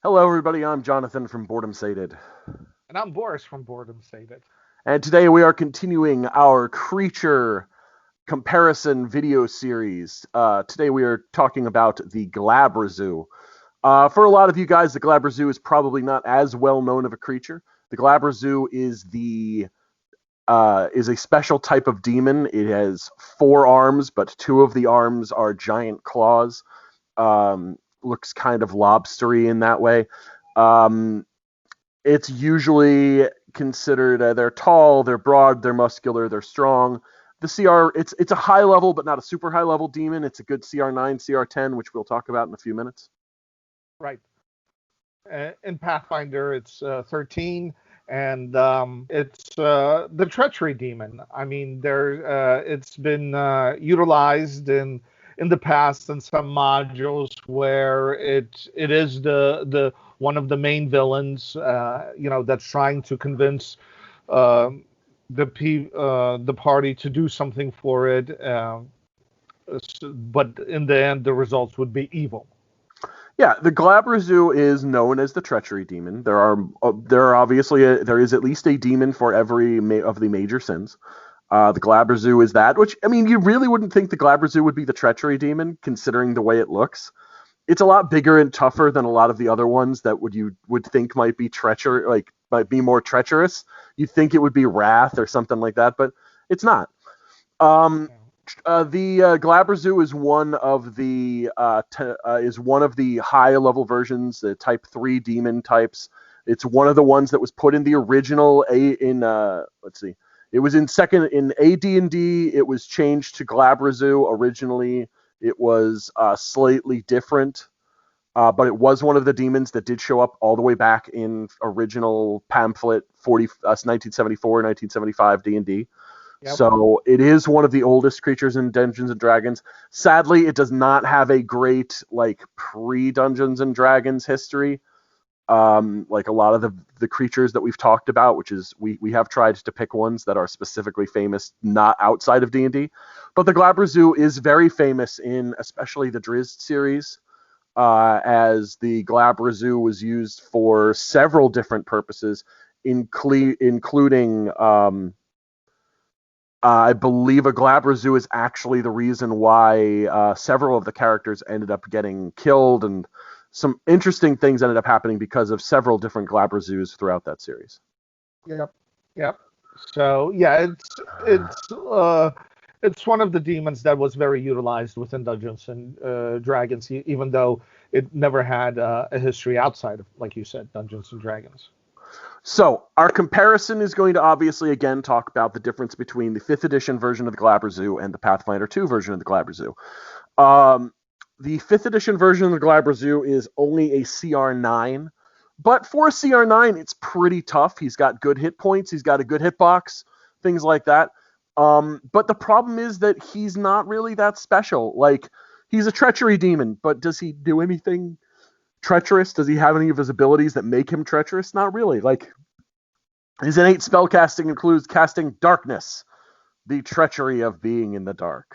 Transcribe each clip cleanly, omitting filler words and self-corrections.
Hello, everybody. I'm Jonathan from Boredom Sated. And I'm Boris from Boredom Sated. And today we are continuing our creature comparison video series. Today we are talking about the Glabrezu. For a lot of you guys, the Glabrezu is probably not as well known of a creature. The Glabrezu is a special type of demon. It has 4 arms, but 2 of the arms are giant claws. Looks kind of lobstery in that way. Um, it's usually considered they're tall, they're broad, they're muscular, they're strong. The CR it's a high level but not a super high level demon. It's a good CR9, CR10, which we'll talk about in a few minutes. Right. In Pathfinder, it's 13, and it's the Treachery Demon. I mean, it's been utilized in the past in some modules where it is the one of the main villains. That's trying to convince um the party to do something for it. But in the end, the results would be evil. Yeah, the Glabrezu is known as the treachery demon. There is at least a demon for every of the major sins. The Glabrezu is that, which I mean, you really wouldn't think the Glabrezu would be the treachery demon, considering the way it looks. It's a lot bigger and tougher than a lot of the other ones that you would think might be might be more treacherous. You'd think it would be Wrath or something like that, but it's not. Um, the Glabrezu is one of the high level versions, the Type 3 demon types. It's one of the ones that was put in the original let's see, it was in second in AD&D. It was changed to Glabrezu originally. It was slightly different, but it was one of the demons that did show up all the way back in original pamphlet 1974, 1975 D&D. Yep. So it is one of the oldest creatures in Dungeons and Dragons. Sadly, it does not have a great pre-Dungeons and Dragons history. Like a lot of the creatures that we've talked about, which is we have tried to pick ones that are specifically famous not outside of D&D. But the Glabrezu is very famous in especially the Drizzt series, as the Glabrezu was used for several different purposes, including I believe a Glabrezu is actually the reason why several of the characters ended up getting killed, and some interesting things ended up happening because of several different Glabrezus throughout that series. Yep. Yep. So yeah, it's one of the demons that was very utilized within Dungeons and Dragons, even though it never had a history outside of, like you said, Dungeons and Dragons. So our comparison is going to obviously again talk about the difference between the 5th edition version of the Glabrezu and the Pathfinder 2 version of the Glabrezu. The 5th edition version of the Glabrezu is only a CR9, but for a CR9, it's pretty tough. He's got good hit points, he's got a good hitbox, things like that. But the problem is that he's not really that special. Like, he's a treachery demon, but does he do anything treacherous? Does he have any of his abilities that make him treacherous? Not really. Like, his innate spellcasting includes casting darkness, the treachery of being in the dark.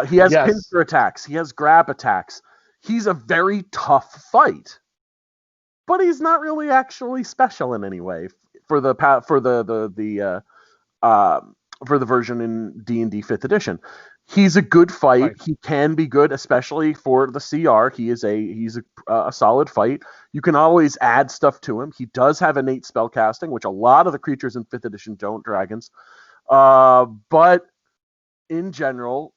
He has Yes. pincer attacks. He has grab attacks. He's a very tough fight, but he's not really actually special in any way for the for the version in D&D 5th edition. He's a good fight. Right. He can be good, especially for the CR. He's a solid fight. You can always add stuff to him. He does have innate spell casting, which a lot of the creatures in 5th edition don't. Dragons, but in general,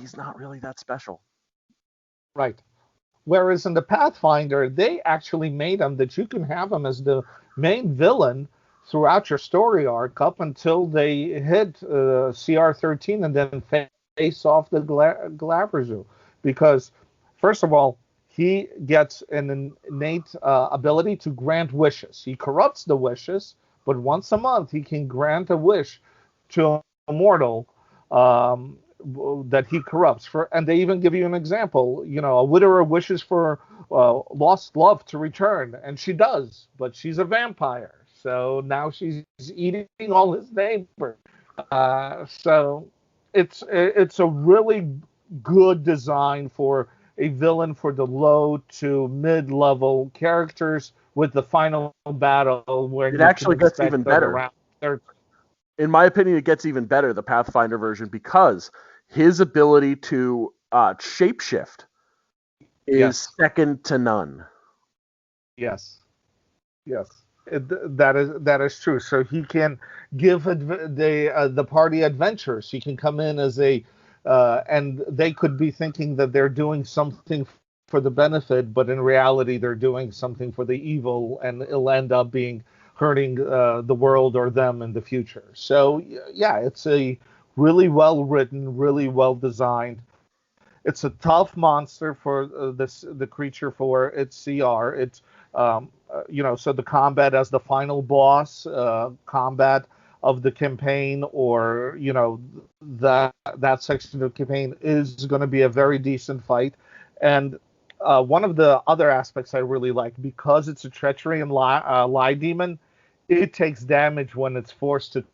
he's not really that special. Right. Whereas in the Pathfinder, they actually made him that you can have him as the main villain throughout your story arc up until they hit CR13 and then face off the Glabrezu. Because, first of all, he gets an innate ability to grant wishes. He corrupts the wishes, but once a month he can grant a wish to a mortal um, that he corrupts. And they even give you an example. A widower wishes for lost love to return, and she does, but she's a vampire, so now she's eating all his neighbors. So it's a really good design for a villain for the low to mid-level characters, with the final battle where It you can actually gets expect even them better. around third. In my opinion, it gets even better, the Pathfinder version, because his ability to shapeshift is Yes, second to none. yes, yes. That is true. So he can give the party adventures. He can come in as a and they could be thinking that they're doing something for the benefit, but in reality they're doing something for the evil, and it'll end up being hurting the world or them in the future. So yeah, it's a really well written, really well designed. It's a tough monster for the creature for its CR. It's so the combat as the final boss, combat of the campaign, or that section of the campaign is going to be a very decent fight. And one of the other aspects I really like, because it's a treachery and lie demon, it takes damage when it's forced to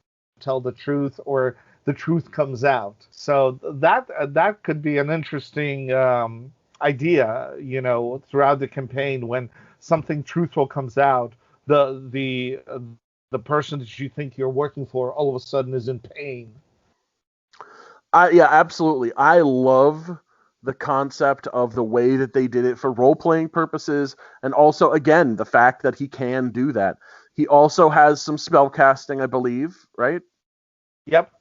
tell the truth, or the truth comes out. So that could be an interesting idea, throughout the campaign. When something truthful comes out, the person that you think you're working for all of a sudden is in pain. Yeah, absolutely. I love the concept of the way that they did it for role playing purposes, and also, again, the fact that he can do that. He also has some spell casting, I believe, right? Yep.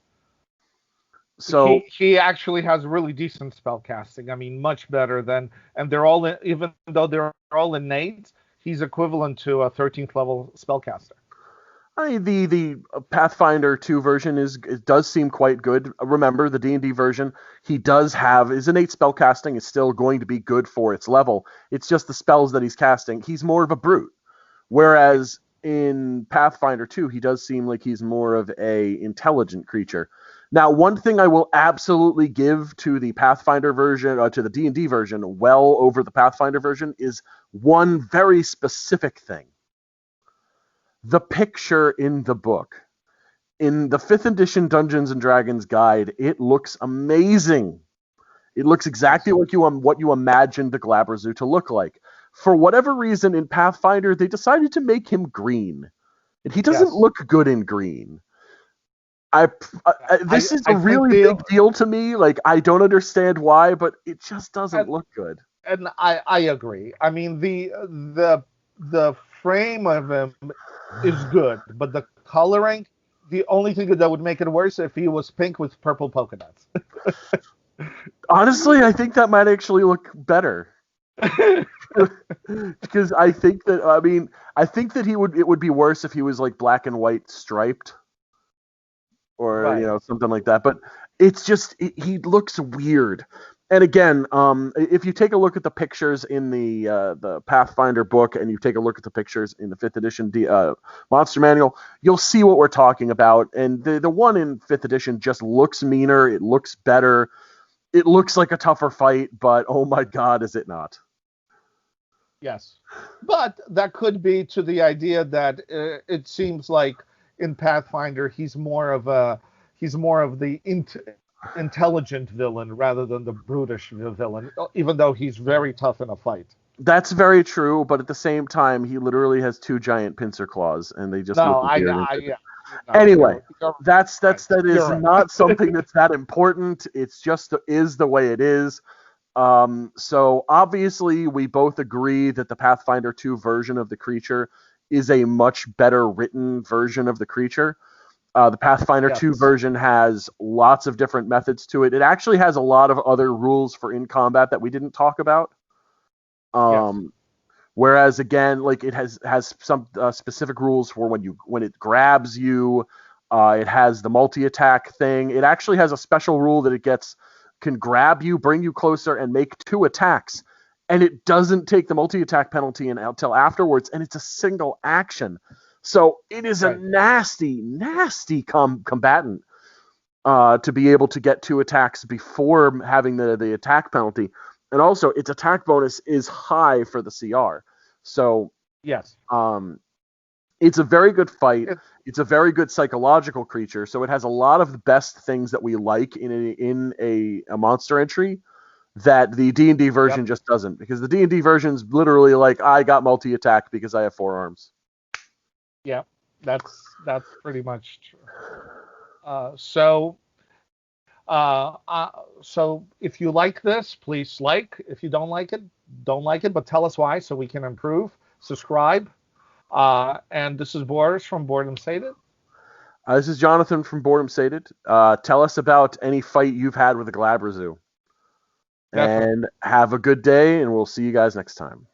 So He actually has really decent spell casting. I mean, much better than, and they're all even though they're all innate, he's equivalent to a 13th level spellcaster. I mean, the Pathfinder 2 version it does seem quite good. Remember, the D&D version, he does have his innate spellcasting is still going to be good for its level. It's just the spells that he's casting. He's more of a brute. Whereas in Pathfinder 2, he does seem like he's more of a intelligent creature. Now, one thing I will absolutely give to the Pathfinder version, to the D&D version, well over the Pathfinder version, is one very specific thing. The picture in the book. In the 5th edition Dungeons and Dragons guide, it looks amazing. It looks exactly Yes. like what you imagined the Glabrezu to look like. For whatever reason, in Pathfinder, they decided to make him green, and he doesn't Yes. look good in green. I, this is a I think really big deal to me. Like, I don't understand why, but it just doesn't and, look good. and I agree. I mean, the frame of him is good, but the coloring, the only thing that would make it worse if he was pink with purple polka dots. Honestly, I think that might actually look better. Because I think that it would be worse if he was like black and white striped, or Right. something like that. But it's just he looks weird. And again, if you take a look at the pictures in the Pathfinder book, and you take a look at the pictures in the 5th edition Monster Manual, you'll see what we're talking about. And the one in 5th edition just looks meaner. It looks better. It looks like a tougher fight, but oh my god, is it not? Yes. But that could be to the idea that it seems like in Pathfinder he's more of the intelligent villain rather than the brutish villain, even though he's very tough in a fight. That's very true, but at the same time, he literally has two giant pincer claws, and they just look No, weird. yeah, no, Anyway, you're right. that is You're not right. something that's that important. It's just is the way it is. So obviously, we both agree that the Pathfinder 2 version of the creature is a much better written version of the creature. The Pathfinder 2 Yes. version has lots of different methods to it. It actually has a lot of other rules for in combat that we didn't talk about. Yes. Whereas again, like it has some specific rules for when it grabs you. It has the multi attack thing. It actually has a special rule that can grab you, bring you closer, and make 2 attacks. And it doesn't take the multi attack penalty until afterwards, and it's a single action. So it is a Right. nasty, nasty combatant to be able to get 2 attacks before having the attack penalty. And also, its attack bonus is high for the CR. So Yes. it's a very good fight. It, It's a very good psychological creature. So it has a lot of the best things that we like in a monster entry. that the D&D version Yep. just doesn't, because the D&D version's literally like, I got multi-attack because I have 4 arms. Yeah, that's pretty much true. So if you like this, please like. If you don't like it, don't like it, but tell us why so we can improve. Subscribe. And this is Boris from Boredom Sated. This is Jonathan from Boredom Sated. Tell us about any fight you've had with a Glabrezu. Definitely. And have a good day, and we'll see you guys next time.